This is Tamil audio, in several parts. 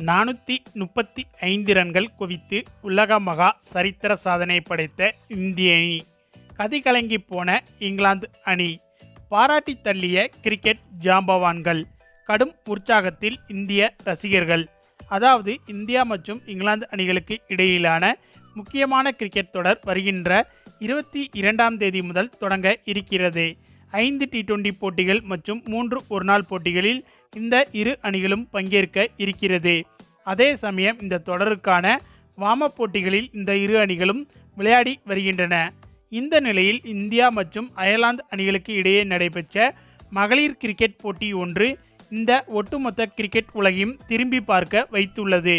435 ரன்கள் குவித்து உலக மகா சரித்திர சாதனை படைத்த இந்திய அணி, கதிகலங்கி போன இங்கிலாந்து அணி, பாராட்டி தள்ளிய கிரிக்கெட் ஜாம்பவான்கள், கடும் உற்சாகத்தில் இந்திய ரசிகர்கள். அதாவது இந்தியா மற்றும் இங்கிலாந்து அணிகளுக்கு இடையிலான முக்கியமான கிரிக்கெட் தொடர் வருகின்ற 22ஆம் தேதி முதல் தொடங்க இருக்கிறது. 5 T20 போட்டிகள் மற்றும் 3 ஒருநாள் போட்டிகளில் இந்த இரு அணிகளும் பங்கேற்க இருக்கிறது. அதே சமயம் இந்த தொடருக்கான வார்ம்-அப் போட்டிகளில் இந்த இரு அணிகளும் விளையாடி வருகின்றன. இந்த நிலையில் இந்தியா மற்றும் அயர்லாந்து அணிகளுக்கு இடையே நடைபெற்ற மகளிர் கிரிக்கெட் போட்டி ஒன்று இந்த ஒட்டுமொத்த கிரிக்கெட் உலகையும் திரும்பி பார்க்க வைத்துள்ளது.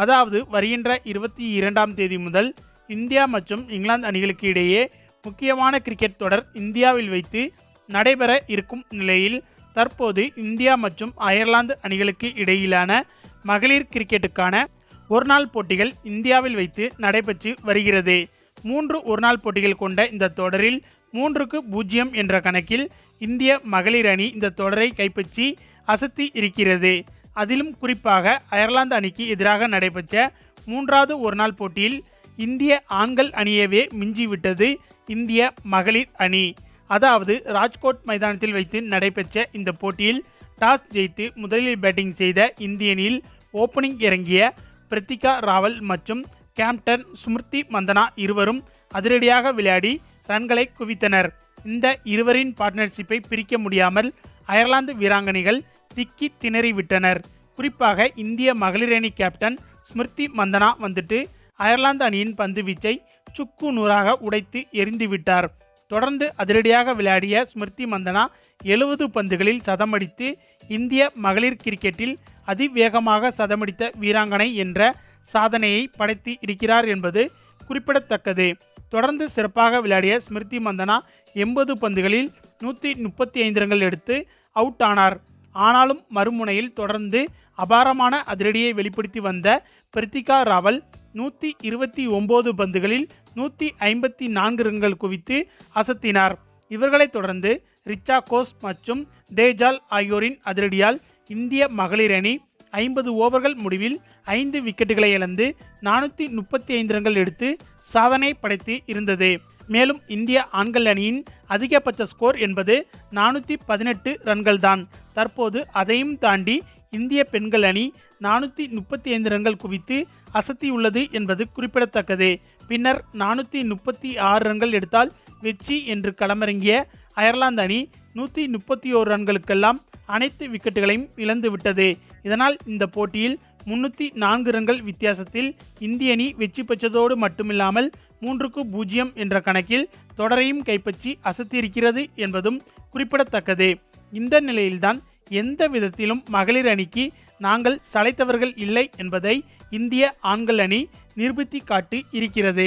அதாவது வருகின்ற 22ஆம் தேதி முதல் இந்தியா மற்றும் இங்கிலாந்து அணிகளுக்கு இடையே முக்கியமான கிரிக்கெட் தொடர் இந்தியாவில் வைத்து நடைபெற இருக்கும் நிலையில் தற்போது இந்தியா மற்றும் அயர்லாந்து அணிகளுக்கு இடையிலான மகளிர் கிரிக்கெட்டுக்கான ஒருநாள் போட்டிகள் இந்தியாவில் வைத்து நடைபெற்று வருகிறது. 3 ஒருநாள் போட்டிகள் கொண்ட இந்த தொடரில் 3-0 என்ற கணக்கில் இந்திய மகளிர் அணி இந்த தொடரை கைப்பற்றி அசத்தி இருக்கிறது. அதிலும் குறிப்பாக அயர்லாந்து அணிக்கு எதிராக நடைபெற்ற 3வது ஒருநாள் போட்டியில் இந்திய ஆண்கள் அணியவே மிஞ்சிவிட்டது இந்திய மகளிர் அணி. அதாவது ராஜ்கோட் மைதானத்தில் வைத்து நடைபெற்ற இந்த போட்டியில் டாஸ் ஜெயித்து முதலில் பேட்டிங் செய்த இந்திய அணியில் ஓப்பனிங் இறங்கிய பிரித்திகா ராவல் மற்றும் கேப்டன் ஸ்மிருதி மந்தனா இருவரும் அதிரடியாக விளையாடி ரன்களை குவித்தனர். இந்த இருவரின் பார்ட்னர்ஷிப்பை பிரிக்க முடியாமல் அயர்லாந்து வீராங்கனைகள் திக்கி திணறிவிட்டனர். குறிப்பாக இந்திய மகளிர் அணி கேப்டன் ஸ்மிருதி மந்தனா வந்துட்டு அயர்லாந்து அணியின் பந்து வீச்சை சுக்கு நூறாக உடைத்து எறிந்துவிட்டார். தொடர்ந்து அதிரடியாக விளையாடிய ஸ்மிருதி மந்தனா 70 பந்துகளில் சதமடித்து இந்திய மகளிர் கிரிக்கெட்டில் அதிவேகமாக சதமடித்த வீராங்கனை என்ற சாதனையை படைத்து இருக்கிறார் என்பது குறிப்பிடத்தக்கது. தொடர்ந்து சிறப்பாக விளையாடிய ஸ்மிருதி மந்தனா 80 பந்துகளில் 135 ரன்கள் எடுத்து அவுட் ஆனார். ஆனாலும் மறுமுனையில் தொடர்ந்து அபாரமான அதிரடியை வெளிப்படுத்தி வந்த பிரித்திகா ராவல் 129 பந்துகளில் 154 ரன்கள் குவித்து அசத்தினார். இவர்களைத் தொடர்ந்து ரிச்சா கோஸ் மற்றும் தேஜால் ஆகியோரின் அதிரடியால் இந்திய மகளிர் அணி 50 ஓவர்கள் முடிவில் 5 விக்கெட்டுகளை இழந்து 435 ரன்கள் எடுத்து சாதனை படைத்து இருந்தது. மேலும் இந்திய ஆண்கள் அணியின் அதிகபட்ச ஸ்கோர் என்பது 418 ரன்கள் தான். தற்போது அதையும் தாண்டி இந்திய பெண்கள் அணி 435 ரன்கள் குவித்து அசத்தியுள்ளது என்பது குறிப்பிடத்தக்கது. பின்னர் 436 ரன்கள் எடுத்தால் வெற்றி என்று களமிறங்கிய அயர்லாந்து அணி 131 ரன்களுக்கெல்லாம் அனைத்து விக்கெட்டுகளையும் இழந்துவிட்டது. இதனால் இந்த போட்டியில் 304 ரன்கள் வித்தியாசத்தில் இந்திய அணி வெற்றி பெற்றதோடு மட்டுமில்லாமல் 3-0 என்ற கணக்கில் தொடரையும் கைப்பற்றி அசத்தியிருக்கிறது என்பதும் குறிப்பிடத்தக்கது. இந்த நிலையில்தான் எந்த விதத்திலும் மகளிர் அணிக்கு நாங்கள் சளைத்தவர்கள் இல்லை என்பதை இந்திய ஆண்கள் அணி நிரூபித்து காட்டி இருக்கிறது.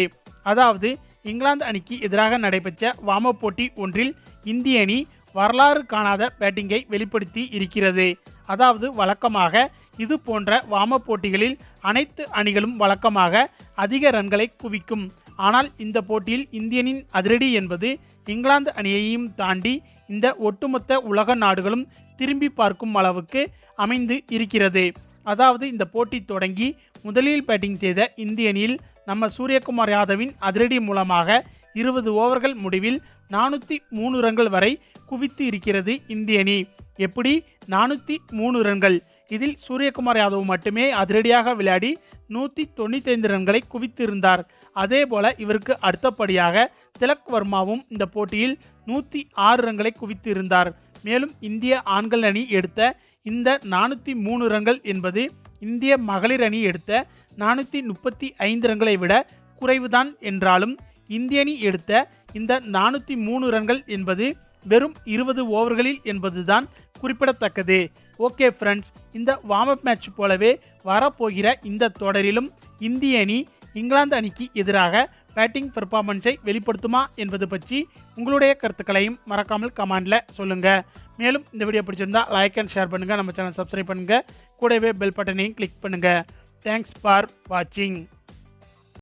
அதாவது இங்கிலாந்து அணிக்கு எதிராக நடைபெற்ற வார்ம்-அப் போட்டி ஒன்றில் இந்திய அணி வரலாறு காணாத பேட்டிங்கை வெளிப்படுத்தி இருக்கிறது. அதாவது வழக்கமாக இது போன்ற வார்ம்-அப் போட்டிகளில் அனைத்து அணிகளும் வழக்கமாக அதிக ரன்களை குவிக்கும். ஆனால் இந்த போட்டியில் இந்தியனின் அதிரடி என்பது இங்கிலாந்து அணியையும் தாண்டி இந்த ஒட்டுமொத்த உலக நாடுகளும் திரும்பி பார்க்கும் அளவுக்கு அமைந்து இருக்கிறது. அதாவது இந்த போட்டி தொடங்கி முதலில் பேட்டிங் செய்த இந்திய அணியில் நம்ம சூரியகுமார் யாதவின் அதிரடி மூலமாக 20 ஓவர்கள் முடிவில் 403 ரன்கள் வரை குவித்து இருக்கிறது இந்திய அணி. எப்படி 403 ரன்கள்? இதில் சூரியகுமார் யாதவ் மட்டுமே அதிரடியாக விளையாடி 195 ரன்களை குவித்திருந்தார். அதேபோல இவருக்கு அடுத்தபடியாக திலக் வர்மாவும் இந்த போட்டியில் 106 ரன்களை குவித்திருந்தார். மேலும் இந்திய ஆண்கள் அணி எடுத்த இந்த 403 ரன்கள் என்பது இந்திய மகளிர் அணி எடுத்த 435 ரன்களை விட குறைவுதான் என்றாலும் இந்திய அணி எடுத்த இந்த 403 ரன்கள் என்பது வெறும் 20 ஓவர்களில் என்பதுதான் குறிப்பிடத்தக்கது. ஓகே ஃப்ரெண்ட்ஸ், இந்த வார்ம்-அப் மேட்ச் போலவே வரப்போகிற இந்த தொடரிலும் இந்திய அணி இங்கிலாந்து அணிக்கு எதிராக பேட்டிங் பெர்ஃபார்மன்ஸை வெளிப்படுத்துமா என்பது பற்றி உங்களுடைய கருத்துக்களையும் மறக்காமல் கமெண்டில் சொல்லுங்கள். மேலும் இந்த வீடியோ பிடிச்சிருந்தா லைக் அண்ட் ஷேர் பண்ணுங்கள், நம்ம சேனல் சப்ஸ்கிரைப் பண்ணுங்கள், கூடவே பெல் பட்டனையும் கிளிக் பண்ணுங்கள். தேங்க்ஸ் ஃபார் வாட்சிங்.